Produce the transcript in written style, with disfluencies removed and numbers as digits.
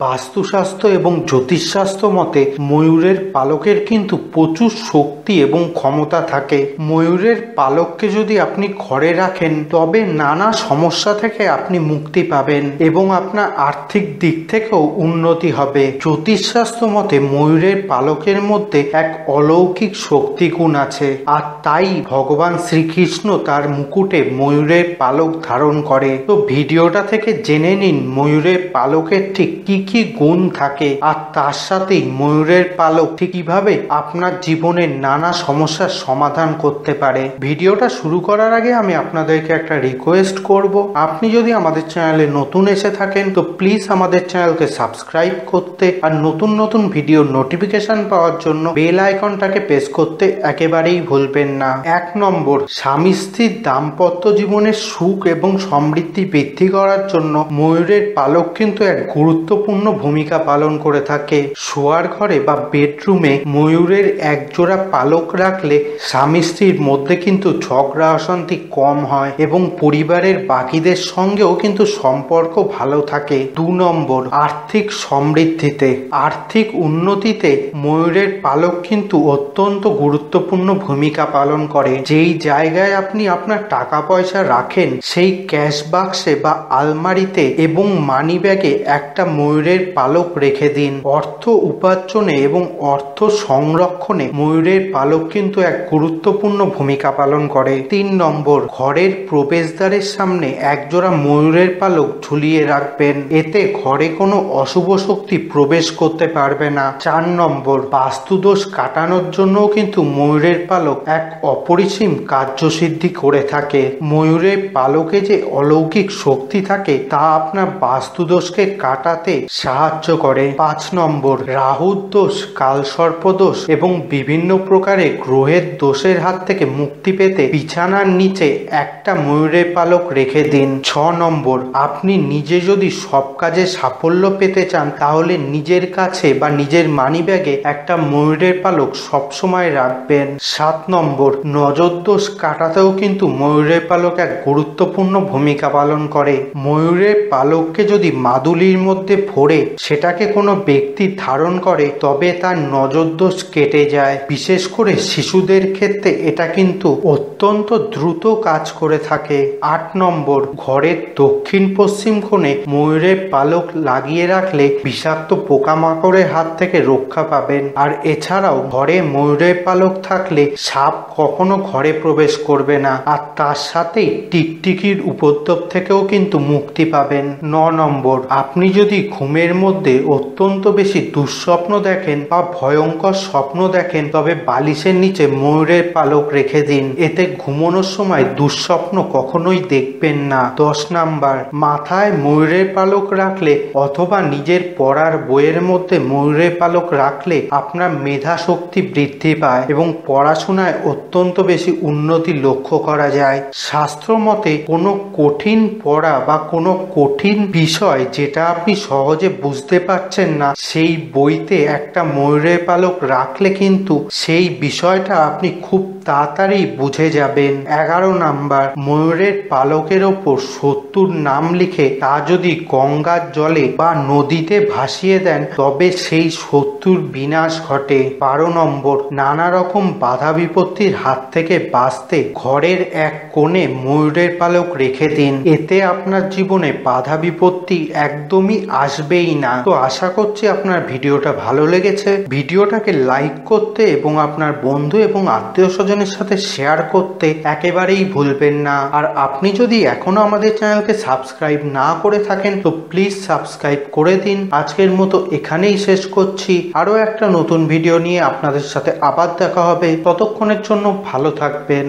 বাস্তুশাস্ত্র এবং জ্যোতিষশাস্ত্র মতে ময়ূরের পালকের কিন্তু প্রচুর শক্তি এবং ক্ষমতা থাকে। ময়ূরের পালককে যদি আপনি ঘরে রাখেন তবে নানা সমস্যা থেকে আপনি মুক্তি পাবেন এবং আপনার আর্থিক দিক থেকেও উন্নতি হবে। জ্যোতিষশাস্ত্র মতে ময়ূরের পালকের মধ্যে এক অলৌকিক শক্তিগুণ আছে, আর তাই ভগবান শ্রীকৃষ্ণ তার মুকুটে ময়ূরের পালক ধারণ করে। তো ভিডিওটা থেকে জেনে নিন ময়ূরের পালকের ঠিক কি কি গুণ থাকে, আর তার সাথেই ময়ূরের পালক ঠিক কিভাবে আপনার জীবনের নানা সমস্যার সমাধান করতে পারে। ভিডিওটা শুরু করার আগে আমি আপনাদেরকে একটা রিকোয়েস্ট করব, আপনি যদি আমাদের চ্যানেলে নতুন এসে থাকেন তো প্লিজ আমাদের চ্যানেলকে সাবস্ক্রাইব করতে আর নতুন নতুন ভিডিওর নোটিফিকেশন পাওয়ার জন্য বেল আইকনটাকে প্রেস করতে একেবারেই ভুলবেন না। 1 নম্বর, স্বামী স্ত্রীর দাম্পত্য জীবনের সুখ এবং সমৃদ্ধি বৃদ্ধি করার জন্য ময়ূরের পালক কিন্তু এক গুরুত্বপূর্ণ ভূমিকা পালন করে থাকে। শোয়ার ঘরে বা বেডরুমে ময়ূরের একজোড়া পালক রাখলে স্বামী স্ত্রীর মধ্যে কিন্তু ঝগড়া অশান্তি কম হয় এবং পরিবারের বাকিদের সঙ্গেও কিন্তু সম্পর্ক ভালো থাকে। 2 নম্বর, আর্থিক সমৃদ্ধিতে আর্থিক উন্নতিতে ময়ূরের পালক কিন্তু অত্যন্ত গুরুত্বপূর্ণ ভূমিকা পালন করে। যেই জায়গায় আপনি আপনার টাকা পয়সা রাখেন সেই ক্যাশ বাক্সে বা আলমারিতে এবং মানি ব্যাগে একটা ময়ূরের পালক রেখে দিন। অর্থ উপার্জনে এবং অর্থ সংরক্ষণে ময়ূরের পালক কিন্তু এক গুরুত্বপূর্ণ ভূমিকা পালন করে। 3 নম্বর, ঘরের প্রবেশদ্বারের সামনে একজোড়া ময়ূরের পালক ঝুলিয়ে রাখবেন, এতে ঘরে কোনো অশুভ শক্তি প্রবেশ করতে পারবে না। 4 নম্বর, বাস্তুদোষ কাটানোর জন্যও কিন্তু ময়ূরের পালক এক অপরিসীম কার্যসিদ্ধি করে থাকে। ময়ূরের পালকে যে অলৌকিক শক্তি থাকে তা আপনার বাস্তুদোষকে কাটাতে সাহায্য করে। 5 নম্বর, রাহুর দোষ, কালসর্প দোষ এবং বিভিন্ন প্রকারের গ্রহের দোষের হাত থেকে মুক্তি পেতে বিছানার নিচে একটা ময়ূরের পালক রেখে দিন। 6 নম্বর, আপনি নিজে যদি সব কাজে সাফল্য পেতে চান তাহলে নিজের কাছে বা নিজের মানি ব্যাগে একটা ময়ূরের পালক সবসময় রাখবেন। 7 নম্বর, নজর দোষ কাটাতেও কিন্তু ময়ূরের পালক এক গুরুত্বপূর্ণ ভূমিকা পালন করে। ময়ূরের পালককে যদি মাদুলির মধ্যে ভরে সেটাকে কোনো ব্যক্তি ধারণ করে তবে তার নজর দোষ কেটে যায়। বিশেষ করে শিশুদের ক্ষেত্রে এটা কিন্তু অত্যন্ত দ্রুত কাজ করে থাকে। 8 নম্বর, ঘরের দক্ষিণ পশ্চিম কোণে ময়ূরের পালক লাগিয়ে রাখলে বিষাক্ত পোকামাকড়ের হাত থেকে রক্ষা পাবেন। আর এছাড়াও ঘরে ময়ূরের পালক থাকলে সাপ কখনো ঘরে প্রবেশ করবে না, আর তার সাথেই টিকটিকির উপদ্রব থেকেও কিন্তু মুক্তি পাবেন। 9 নম্বর, আপনি যদি ঘুমের মধ্যে অত্যন্ত বেশি দুঃস্বপ্ন দেখেন বা ভয়ঙ্কর স্বপ্ন দেখেন তবে বালিশের নিচে ময়ূরের পালক রেখে দিন, এতে ঘুমানোর সময় দুঃস্বপ্ন কখনোই দেখবেন না। 10 নাম্বার, মাথায় ময়ূরের পালক রাখলে অথবা নিজের পড়ার বইয়ের মধ্যে ময়ূরের পালক রাখলে আপনার মেধা শক্তি বৃদ্ধি পায় এবং পড়াশোনায় অত্যন্ত বেশি উন্নতি লক্ষ্য করা যায়। শাস্ত্র মতে কোনো কঠিন পড়া বা কোনো কঠিন বিষয় যেটা আপনি সহজে বুঝতে পারছেন না সেই বইতে একটা ময়ূরের পালক রাখলে কিন্তু সেই বিষয়টা আপনি খুব তাড়াতাড়ি বুঝে যাবেন। 11 নাম্বার, ময়ূরের পালকের ওপর শত্রুর নাম লিখে তা যদি গঙ্গার জলে বা নদীতে ভাসিয়ে দেন তবে সেই শত্রুর বিনাশ ঘটে। 12 নম্বর, নানা রকম বাধা বিপত্তির হাত থেকে বাঁচতে ঘরের এক কোণে ময়ূরের পালক রেখে দিন, এতে আপনার জীবনে বাধা বিপত্তি একদমই আসবেই না। তো আশা করছি আপনার ভিডিওটা ভালো লেগেছে। ভিডিওটাকে লাইক করতে এবং আপনার বন্ধু এবং আত্মীয় স্বজনের সাথে শেয়ার করতে একেবারেই ভুলবেন না। আর আপনি যদি এখনো আমাদের চ্যানেলকে সাবস্ক্রাইব না করে থাকেন তো প্লিজ সাবস্ক্রাইব করে দিন। আজকের মতো এখানেই শেষ করছি, আরো একটা নতুন ভিডিও নিয়ে আপনাদের সাথে আবার দেখা হবে। ততক্ষণের জন্য ভালো থাকবেন।